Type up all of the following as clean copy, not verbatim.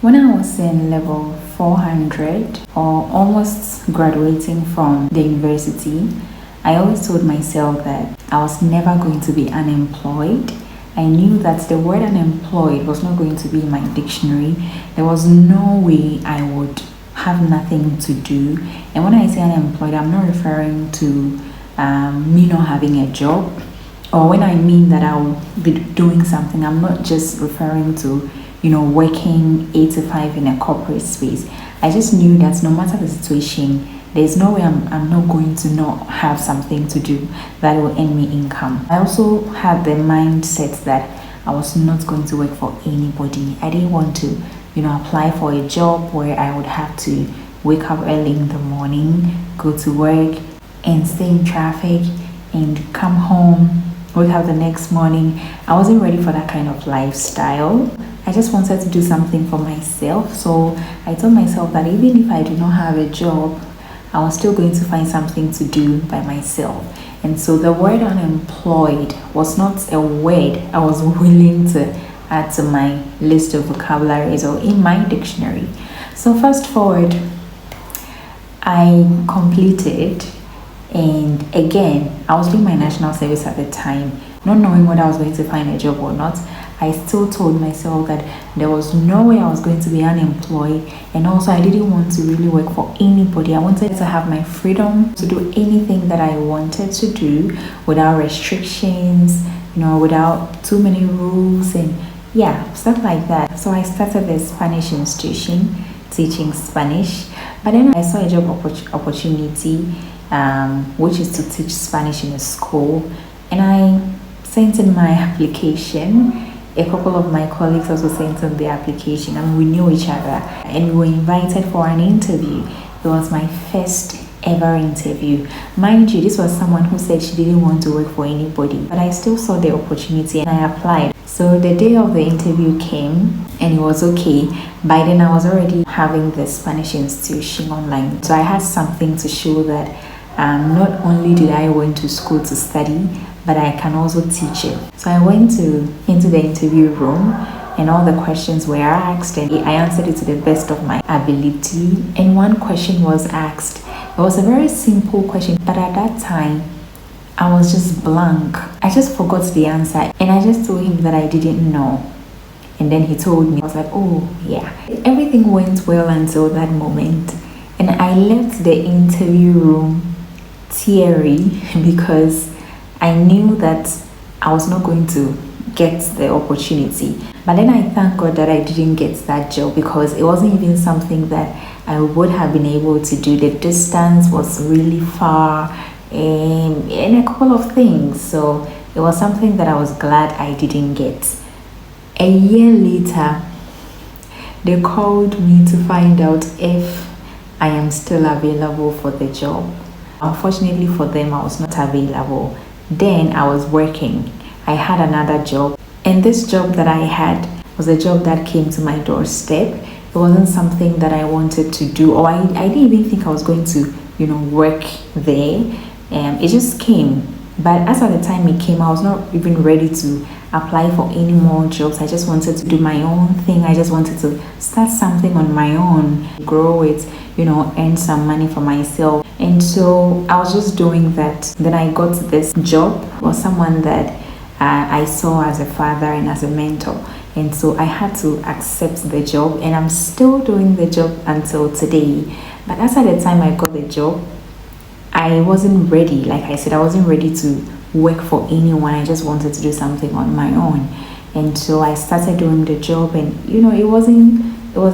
When I was in level 400 or almost graduating from the university, I always told myself that I was never going to be unemployed. I knew that the word unemployed was not going to be in my dictionary. There was no way I would have nothing to do. And when I say unemployed, I'm not referring to me not having a job. Or when I mean that I'll be doing something, I'm not just referring to, working 8 to 5 in a corporate space. I just knew that no matter the situation, there's no way I'm not going to not have something to do that will earn me income. I also had the mindset that I was not going to work for anybody. I didn't want to, apply for a job where I would have to wake up early in the morning, go to work, and stay in traffic, and come home, wake up the next morning. I wasn't ready for that kind of lifestyle. I just wanted to do something for myself. So I told myself that even if I do not have a job, I was still going to find something to do by myself. And so the word unemployed was not a word I was willing to add to my list of vocabularies or in my dictionary. So fast forward, I completed, and again, I was doing my national service at the time, not knowing whether I was going to find a job or not. I still told myself that there was no way I was going to be unemployed, and also I didn't want to really work for anybody. I wanted to have my freedom to do anything that I wanted to do without restrictions, without too many rules and stuff like that. So I started the Spanish institution teaching Spanish, but then I saw a job opportunity, which is to teach Spanish in a school, and I sent in my application. A couple of my colleagues also sent in their application, and we knew each other, and we were invited for an interview. It was my first ever interview. Mind you, this was someone who said she didn't want to work for anybody, but I still saw the opportunity and I applied. So the day of the interview came and it was okay. By then I was already having the Spanish institution online, so I had something to show that not only did I went to school to study, but I can also teach it. So I went into the interview room, and all the questions were asked, and I answered it to the best of my ability. And one question was asked. It was a very simple question, but at that time, I was just blank. I just forgot the answer, and I just told him that I didn't know. And then he told me. I was like, oh yeah. Everything went well until that moment. And I left the interview room teary because I knew that I was not going to get the opportunity. But then I thank God that I didn't get that job, because it wasn't even something that I would have been able to do. The distance was really far and a couple of things. So it was something that I was glad I didn't get. A year later, they called me to find out if I am still available for the job. Unfortunately for them, I was not available. Then I was working. I had another job, and this job that I had was a job that came to my doorstep. It wasn't something that I wanted to do, or I didn't even think I was going to, work there. It just came. But as at the time it came, I was not even ready to apply for any more jobs. I just wanted to do my own thing. I just wanted to start something on my own, grow it, earn some money for myself. And so I was just doing that. Then I got this job for someone that I saw as a father and as a mentor. And so I had to accept the job, and I'm still doing the job until today. But as at the time I got the job, I wasn't ready. Like I said, I wasn't ready to work for anyone. I just wanted to do something on my own. And so I started doing the job, and it was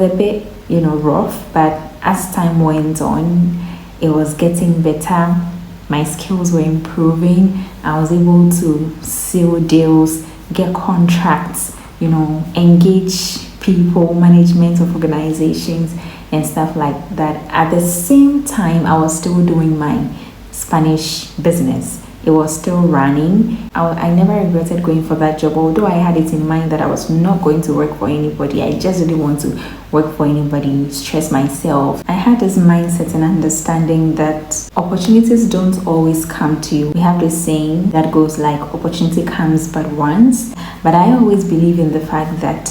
a bit rough, but as time went on, it was getting better. My skills were improving. I was able to seal deals, get contracts, engage people, management of organizations and stuff like that. At the same time, I was still doing my Spanish business. It was still running. I never regretted going for that job, although I had it in mind that I was not going to work for anybody. I just didn't want to work for anybody, stress myself. I had this mindset and understanding that opportunities don't always come to you. We have this saying that goes like, opportunity comes but once. But I always believe in the fact that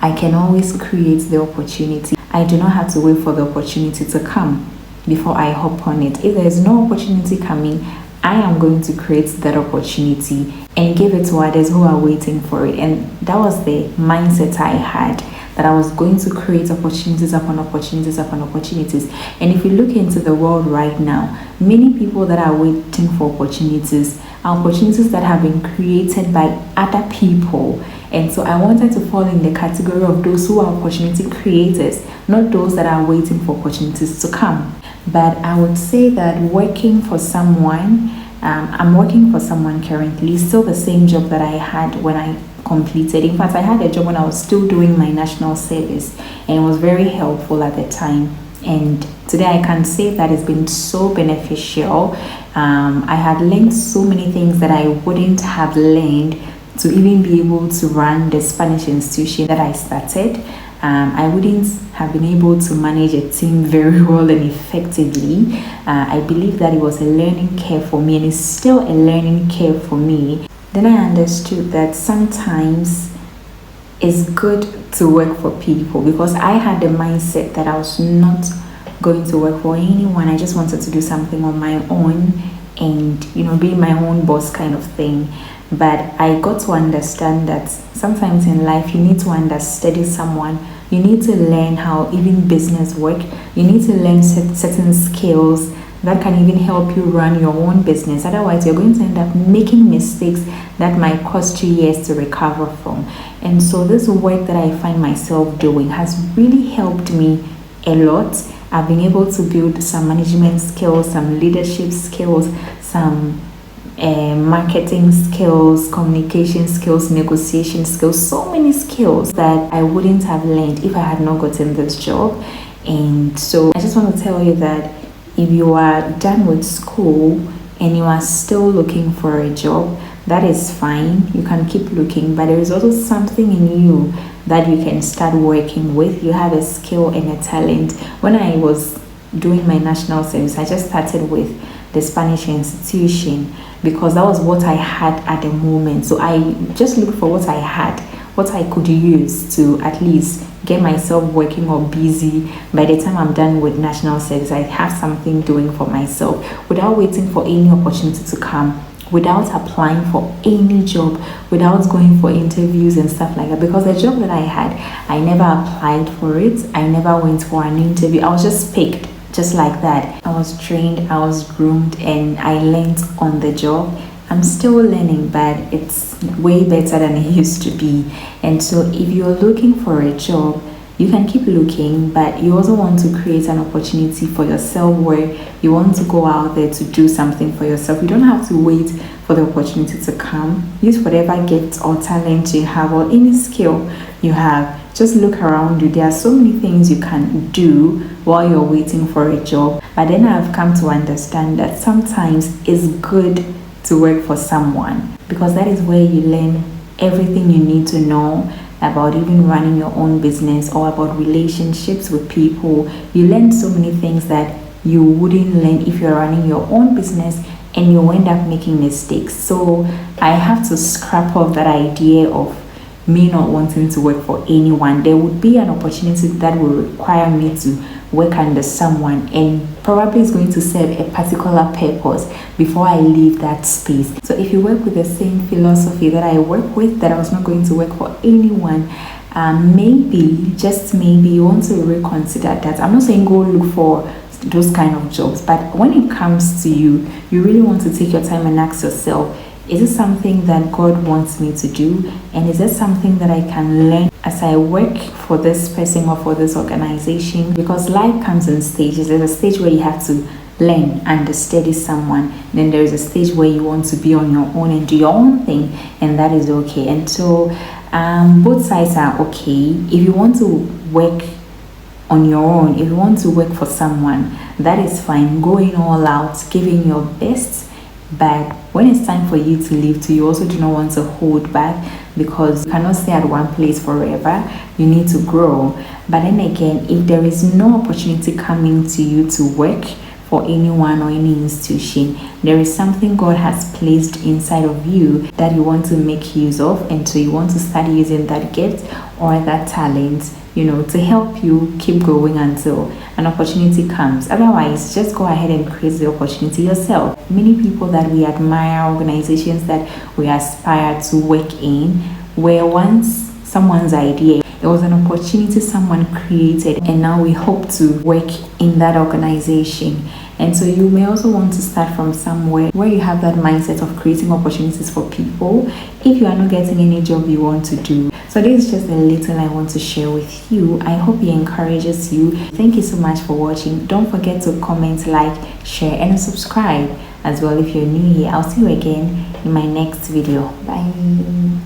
I can always create the opportunity. I do not have to wait for the opportunity to come before I hop on it. If there is no opportunity coming, I am going to create that opportunity and give it to others who are waiting for it. And that was the mindset I had, that I was going to create opportunities upon opportunities upon opportunities. And if you look into the world right now, many people that are waiting for opportunities are opportunities that have been created by other people. And so I wanted to fall in the category of those who are opportunity creators, not those that are waiting for opportunities to come. But I would say that working for someone, I'm working for someone currently, still the same job that I had when I completed. In fact, I had a job when I was still doing my national service, and it was very helpful at the time. And today I can say that it's been so beneficial. I had learned so many things that I wouldn't have learned to even be able to run the Spanish institution that I started. I wouldn't have been able to manage a team very well and effectively. I believe that it was a learning curve for me, and it's still a learning curve for me. Then I understood that sometimes it's good to work for people, because I had the mindset that I was not going to work for anyone. I just wanted to do something on my own and, be my own boss kind of thing. But I got to understand that sometimes in life you need to understudy someone. You need to learn how even business work. You need to learn certain skills that can even help you run your own business. Otherwise, you're going to end up making mistakes that might cost you years to recover from. And so this work that I find myself doing has really helped me a lot. I've been able to build some management skills, some leadership skills, some marketing skills, communication skills, negotiation skills, so many skills that I wouldn't have learned if I had not gotten this job. And so I just want to tell you that if you are done with school and you are still looking for a job, that is fine. You can keep looking, but there is also something in you that you can start working with. You have a skill and a talent. When I was doing my national service, I just started with the Spanish institution because that was what I had at the moment. So I just looked for what I had, what I could use to at least get myself working or busy. By the time I'm done with national service, I have something doing for myself without waiting for any opportunity to come, without applying for any job, without going for interviews and stuff like that. Because the job that I had, I never applied for it. I never went for an interview. I was just picked just like that. I was trained, I was groomed, and I learned on the job. I'm still learning, but it's way better than it used to be. And so if you're looking for a job, you can keep looking, but you also want to create an opportunity for yourself where you want to go out there to do something for yourself. You don't have to wait for the opportunity to come. Use whatever gift or talent you have or any skill you have. Just look around you. There are so many things you can do while you're waiting for a job. But then I've come to understand that sometimes it's good to work for someone, because that is where you learn everything you need to know about even running your own business or about relationships with people. You learn so many things that you wouldn't learn if you're running your own business, and you end up making mistakes. So I have to scrap off that idea of me not wanting to work for anyone. There would be an opportunity that will require me to work under someone, and probably is going to serve a particular purpose before I leave that space. So if you work with the same philosophy that I work with, that I was not going to work for anyone, maybe, just maybe, you want to reconsider that. I'm not saying go look for those kind of jobs, but when it comes to you, you really want to take your time and ask yourself, is it something that God wants me to do? And is it something that I can learn as I work for this person or for this organization? Because life comes in stages. There's a stage where you have to learn and study someone. Then there is a stage where you want to be on your own and do your own thing, and that is okay. And so both sides are okay. If you want to work on your own, if you want to work for someone, that is fine. Going all out, giving your best. But when it's time for you to leave too, you also do not want to hold back, because you cannot stay at one place forever. You need to grow. But then again, if there is no opportunity coming to you to work for anyone or any institution. There is something God has placed inside of you that you want to make use of, and so you want to start using that gift or that talent, to help you keep going until an opportunity comes. Otherwise, just go ahead and create the opportunity yourself. Many people that we admire, organizations that we aspire to work in, were once someone's idea. It was an opportunity someone created, and now we hope to work in that organization. And so you may also want to start from somewhere where you have that mindset of creating opportunities for people if you are not getting any job you want to do. So this is just a little I want to share with you. I hope it encourages you. Thank you so much for watching. Don't forget to comment, like, share, and subscribe as well if you're new here. I'll see you again in my next video. Bye.